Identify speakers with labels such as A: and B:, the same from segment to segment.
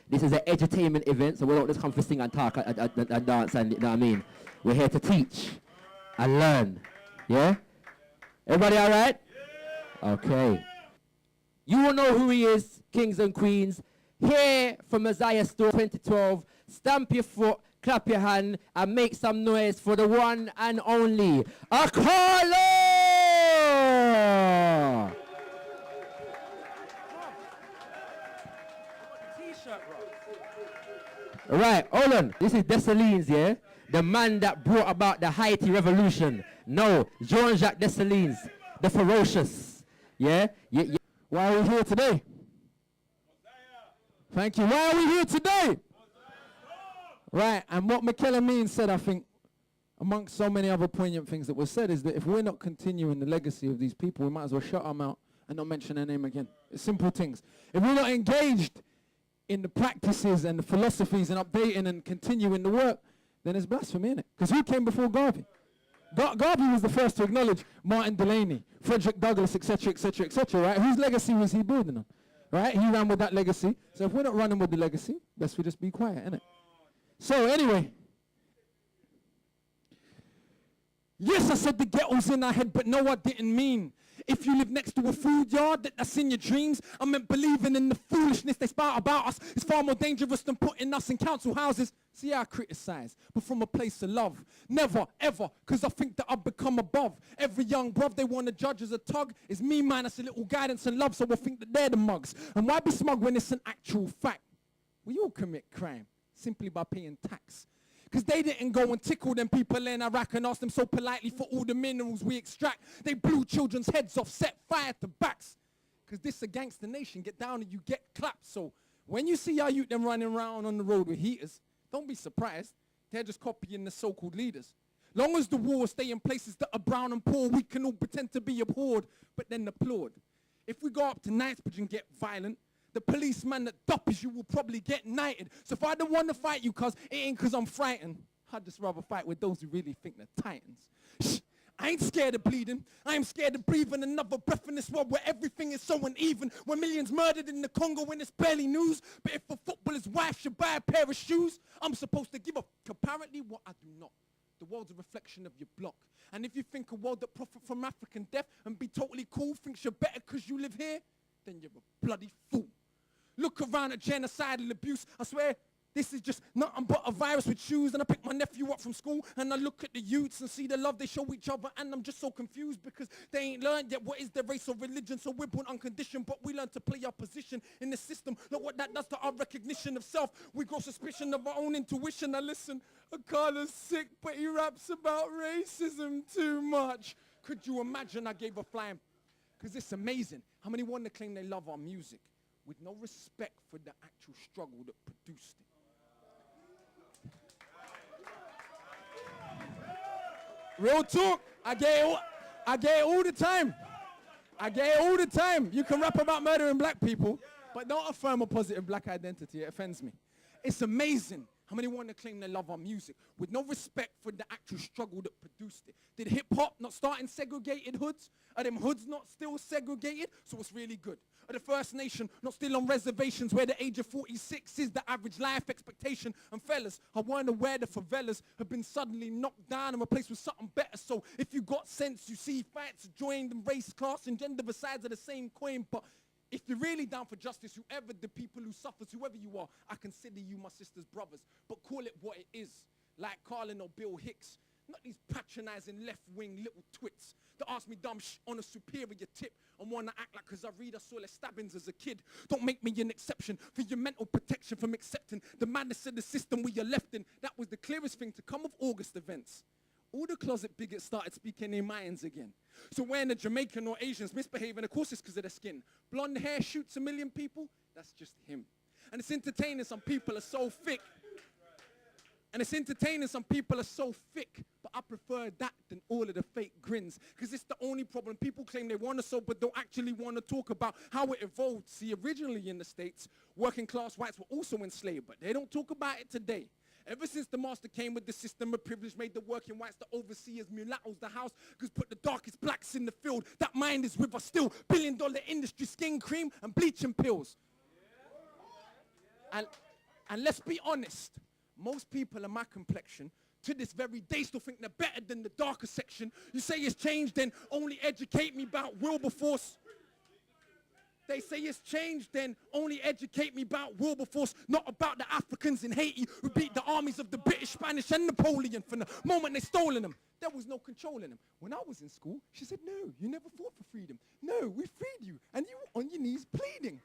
A: This is an edutainment event, so we don't just come for sing and talk and dance, and you know what I mean? We're here to teach and learn. Yeah? Everybody all right? Yeah. Okay. You will know who he is, kings and queens. Here from Messiah Store 2012. Stamp your foot, clap your hand, and make some noise for the one and only Akala! Right, hold on. This is Dessalines, yeah? The man that brought about the Haiti revolution. No, Jean-Jacques Dessalines, the ferocious. Yeah?
B: Why are we here today? Thank you. Why are we here today? Right, and what Akala MOSIAH said, I think, amongst so many other poignant things that were said, is that if we're not continuing the legacy of these people, we might as well shut our mouth and not mention their name again. It's simple things. If we're not engaged in the practices and the philosophies and updating and continuing the work, then it's blasphemy, innit? Because who came before Garvey? Garvey was the first to acknowledge Martin Delaney, Frederick Douglass, etc., etc., etc., right? Whose legacy was he building on? Right? He ran with that legacy. So if we're not running with the legacy, best we just be quiet, innit? So anyway, yes, I said the ghetto's in our head, but no, I didn't mean if you live next to a food yard, that's in your dreams. I meant believing in the foolishness they spout about us is far more dangerous than putting us in council houses. See, I criticize, but from a place of love. Never, ever, because I think that I've become above. Every young bruv they want to judge as a tug is me minus a little guidance and love, so I think that they're the mugs. And why be smug when it's an actual fact? We all commit crime simply by paying tax. Because they didn't go and tickle them people in Iraq and ask them so politely for all the minerals we extract. They blew children's heads off, set fire to backs. Because this a gangster nation, get down and you get clapped. So when you see our youth them running around on the road with heaters, don't be surprised. They're just copying the so-called leaders. Long as the wars stay in places that are brown and poor, we can all pretend to be abhorred, but then applaud. If we go up to Knightsbridge and get violent, the policeman that doppies you will probably get knighted. So if I don't want to fight you, cause it ain't cause I'm frightened, I'd just rather fight with those who really think they're titans. Shh, I ain't scared of bleeding. I am scared of breathing another breath in this world where everything is so uneven. Where millions murdered in the Congo when it's barely news. But if a footballer's wife should buy a pair of shoes, I'm supposed to give up. Apparently what I do not. The world's a reflection of your block. And if you think a world that profit from African death and be totally cool thinks you're better because you live here, then you're a bloody fool. Look around at genocidal abuse. I swear, this is just nothing but a virus with shoes. And I pick my nephew up from school and I look at the youths and see the love they show each other. And I'm just so confused because they ain't learned yet what is their race or religion. So we're born unconditioned, but we learn to play our position in the system. Look what that does to our recognition of self. We grow suspicion of our own intuition. Now listen, Akala's sick, but he raps about racism too much. Could you imagine I gave a flying? Because it's amazing how many want to claim they love our music with no respect for the actual struggle that produced it. Real talk, I get it all the time. I get it all the time. You can rap about murdering black people, but don't affirm a positive black identity. It offends me. It's amazing how many want to claim they love our music with no respect for the actual struggle that produced it. Did hip-hop not start in segregated hoods? Are them hoods not still segregated? So it's really good. Are the First Nation not still on reservations where the age of 46 is the average life expectation? And fellas, I weren't aware the favelas have been suddenly knocked down and replaced with something better. So if you got sense, you see fights joined in race, class, and gender besides of the same coin. But if you're really down for justice, whoever the people who suffers, whoever you are, I consider you my sister's brothers. But call it what it is, like Carlin or Bill Hicks. Not these patronizing left-wing little twits that ask me dumb on a superior tip and want to act like because I read I saw their stabbings as a kid. Don't make me an exception for your mental protection from accepting the madness of the system we are left in. That was the clearest thing to come of August events. All the closet bigots started speaking their minds again. So when the Jamaican or Asians misbehaving, of course it's because of their skin. Blonde hair shoots 1 million people, that's just him. And it's entertaining some people are so thick. And it's entertaining some people are so thick, but I prefer that than all of the fake grins. Because it's the only problem. People claim they want to solve, but don't actually want to talk about how it evolved. See, originally in the States, working class whites were also enslaved, but they don't talk about it today. Ever since the master came with the system of privilege, made the working whites the overseers, mulattoes the house, because put the darkest blacks in the field. That mind is with us still. $1 billion industry, skin cream and bleaching pills. And let's be honest, most people of my complexion to this very day still think they're better than the darker section. You say it's changed, then only educate me about Wilberforce. They say it's changed, then only educate me about Wilberforce, not about the Africans in Haiti who beat the armies of the British, Spanish, and Napoleon from the moment they stolen them. There was no controlling them. When I was in school, she said, no, you never fought for freedom. No, we freed you, and you were on your knees pleading.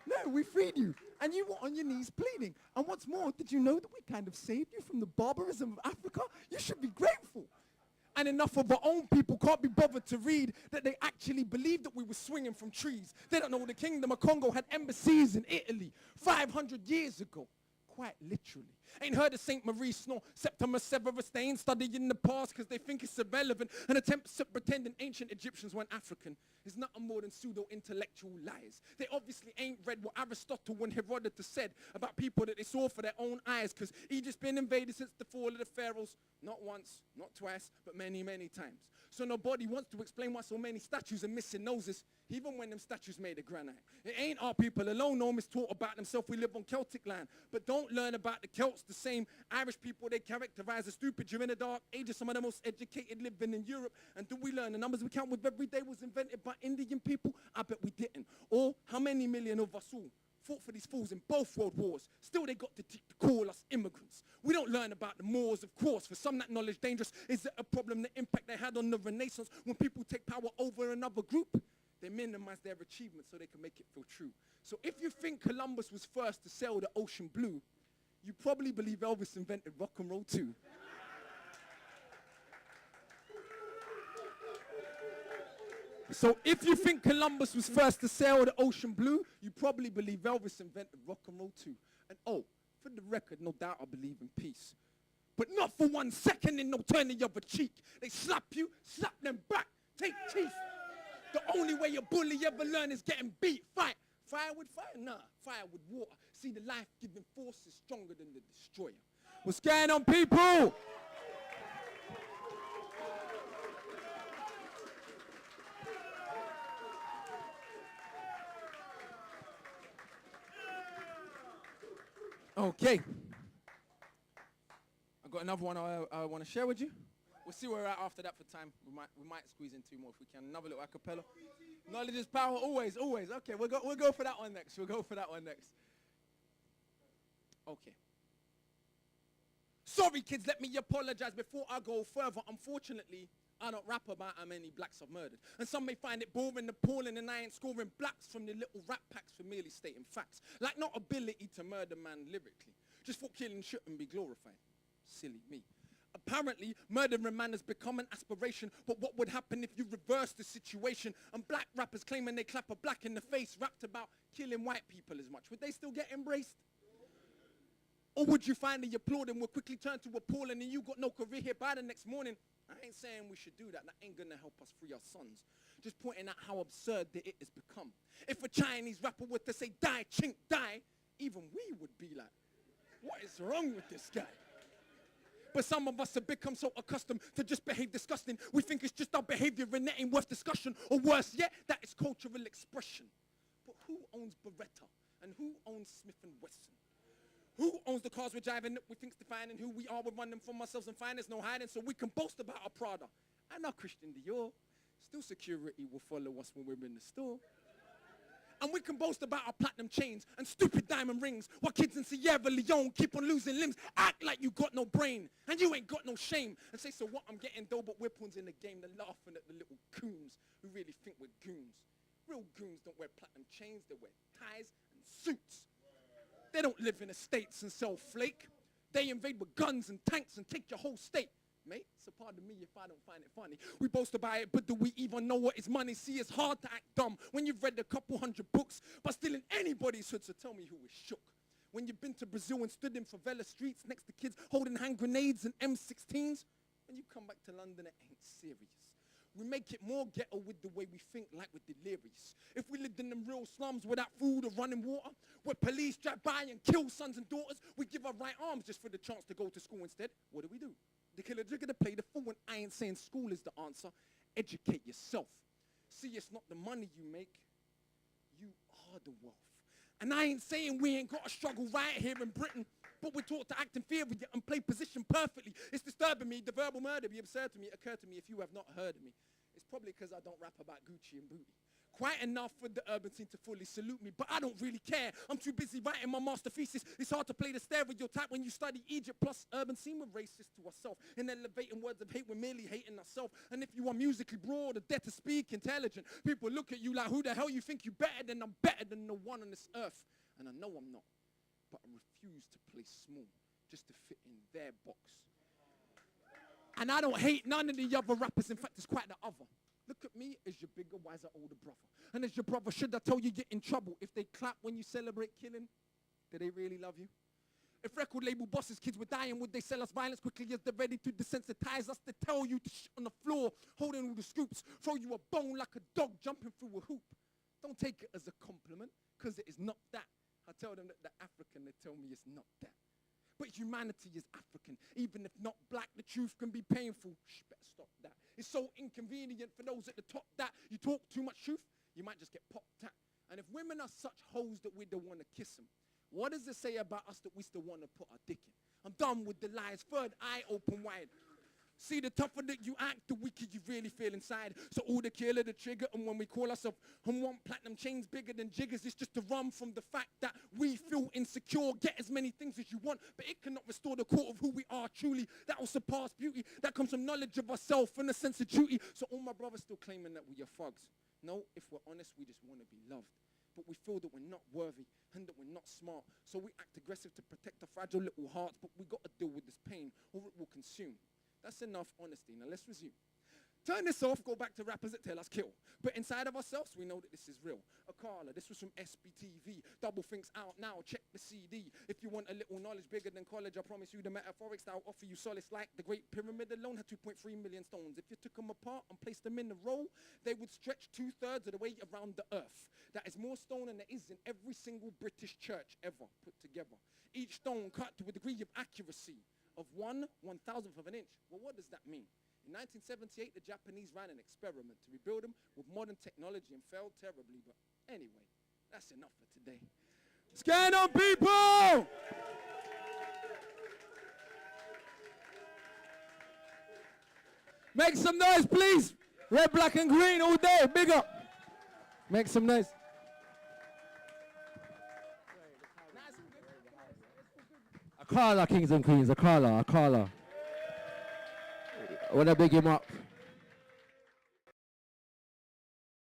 B: No, we freed you, and you were on your knees pleading. And what's more, did you know that we kind of saved you from the barbarism of Africa? You should be grateful. And enough of our own people can't be bothered to read that they actually believed that we were swinging from trees. They don't know the Kingdom of Congo had embassies in Italy 500 years ago. Quite literally. Ain't heard of St. Marie Snore, Septimus Severus. They ain't studying the past because they think it's irrelevant. And attempts to pretend ancient Egyptians weren't African is nothing more than pseudo-intellectual lies. They obviously ain't read what Aristotle and Herodotus said about people that they saw for their own eyes, because Egypt's been invaded since the fall of the pharaohs. Not once, not twice, but many, many times. So nobody wants to explain why so many statues are missing noses, even when them statues made of granite. It ain't our people alone, no mistaught about themselves. We live on Celtic land, but don't learn about the Celts the same. Irish people, they characterize as stupid during the dark ages, some of the most educated living in Europe. And do we learn the numbers we count with every day was invented by Indian people? I bet we didn't. Or how many million of us all fought for these fools in both world wars? Still they got to call us immigrants. We don't learn about the Moors, of course. For some, that knowledge dangerous. Is it a problem, the impact they had on the Renaissance when people take power over another group? They minimize their achievements so they can make it feel true. So if you think Columbus was first to sail the ocean blue, you probably believe Elvis invented rock and roll too. So if you think Columbus was first to sail the ocean blue, you probably believe Elvis invented rock and roll too. And oh, for the record, no doubt I believe in peace. But not for 1 second in no turn the other cheek. They slap you, slap them back, take teeth. The only way a bully ever learn is getting beat. Fight. Fire with fire? Nah, fire with water. See, the life-giving force is stronger than the destroyer. What's going on, people? Okay. I've got another one I want to share with you. We'll see where we're at after that for time. We might squeeze in 2 more if we can. Another little acapella. Knowledge is power, always, always. Okay, we'll go for that one next. We'll go for that one next. Okay. Sorry, kids, let me apologize before I go further. Unfortunately, I don't rap about how many blacks I've murdered. And some may find it boring, appalling, and I ain't scoring blacks from the little rap packs for merely stating facts. Like not ability to murder man lyrically. Just thought killing shouldn't be glorified. Silly me. Apparently, murdering man has become an aspiration, but what would happen if you reverse the situation and black rappers claiming they clap a black in the face rapped about killing white people as much? Would they still get embraced? Or would you find the applauding will quickly turn to appalling and you got no career here by the next morning? I ain't saying we should do that. That ain't gonna help us free our sons. Just pointing out how absurd that it has become. If a Chinese rapper were to say, die, chink, die, even we would be like, what is wrong with this guy? But some of us have become so accustomed to just behave disgusting. We think it's just our behavior and that ain't worth discussion. Or worse yet, that is cultural expression. But who owns Beretta? And who owns Smith & Wesson? Who owns the cars we're driving that we think's defining who we are? We're running from ourselves and find there's no hiding. So we can boast about our Prada and our Christian Dior. Still security will follow us when we're in the store. And we can boast about our platinum chains and stupid diamond rings while kids in Sierra Leone keep on losing limbs. Act like you got no brain and you ain't got no shame. And say, so what, I'm getting dough, but we're pawns in the game. They're laughing at the little coons who really think we're goons. Real goons don't wear platinum chains, they wear ties and suits. They don't live in estates and sell flake. They invade with guns and tanks and take your whole state. Mate, so pardon me if I don't find it funny. We boast about it, but do we even know what is money? See, it's hard to act dumb when you've read a couple hundred books, but still in anybody's hood, so tell me who is shook. When you've been to Brazil and stood in favela streets next to kids holding hand grenades and M16s, when you come back to London, it ain't serious. We make it more ghetto with the way we think, like we're delirious. If we lived in them real slums without food or running water, where police drive by and kill sons and daughters, we give our right arms just for the chance to go to school instead. What do? The killer jigger to play the fool, and I ain't saying school is the answer. Educate yourself. See, it's not the money you make, you are the wealth. And I ain't saying we ain't got to struggle right here in Britain, but we're taught to act in fear of it and play position perfectly. It's disturbing me. The verbal murder be absurd to me. It occurred to me, if you have not heard of me, it's probably because I don't rap about Gucci and booty. Quite enough for the urban scene to fully salute me, but I don't really care. I'm too busy writing my master thesis. It's hard to play the stereotype when you study Egypt, plus urban scene, we're racist to ourselves. And elevating words of hate, we're merely hating ourselves. And if you are musically broad or dare to speak intelligent, people look at you like, who the hell you think you better than? I'm better than no one on this earth. And I know I'm not, but I refuse to play small just to fit in their box. And I don't hate none of the other rappers. In fact, it's quite the other. Look at me as your bigger, wiser, older brother. And as your brother, should I tell you you're in trouble? If they clap when you celebrate killing, do they really love you? If record label bosses' kids were dying, would they sell us violence quickly as they're ready to desensitize us to tell you to shit on the floor, holding all the scoops, throw you a bone like a dog jumping through a hoop? Don't take it as a compliment, because it is not that. I tell them that they're African, they tell me it's not that. But humanity is African. Even if not black, the truth can be painful. Shh, better stop that. It's so inconvenient for those at the top that you talk too much truth, you might just get popped at. And if women are such hoes that we don't want to kiss them, what does it say about us that we still want to put our dick in? I'm done with the lies. Third eye open wide. See, the tougher that you act, the weaker you really feel inside. So all the killer, the trigger, and when we call ourselves and want platinum chains bigger than jiggers, it's just to run from the fact that we feel insecure. Get as many things as you want, but it cannot restore the core of who we are truly. That will surpass beauty. That comes from knowledge of ourselves and a sense of duty. So all my brothers still claiming that we are thugs. No, if we're honest, we just want to be loved. But we feel that we're not worthy and that we're not smart. So we act aggressive to protect our fragile little hearts, but we got to deal with this pain or it will consume. That's enough honesty. Now let's resume. Turn this off, go back to rappers that tell us kill. But inside of ourselves, we know that this is real. Akala, this was from SBTV. Double Think's out now, check the CD. If you want a little knowledge bigger than college, I promise you the metaphorics that I'll offer you solace like the Great Pyramid alone had 2.3 million stones. If you took them apart and placed them in a row, they would stretch 2/3 of the way around the earth. That is more stone than there is in every single British church ever put together. Each stone cut to a degree of accuracy of 1/1000th of an inch. Well, what does that mean? In 1978, the Japanese ran an experiment to rebuild them with modern technology and failed terribly. But anyway, that's enough for today. What's going on, people? Make some noise, please. Red, black, and green all day. Big up. Make some noise.
A: Akala, kings and queens. Akala. I want to big him up.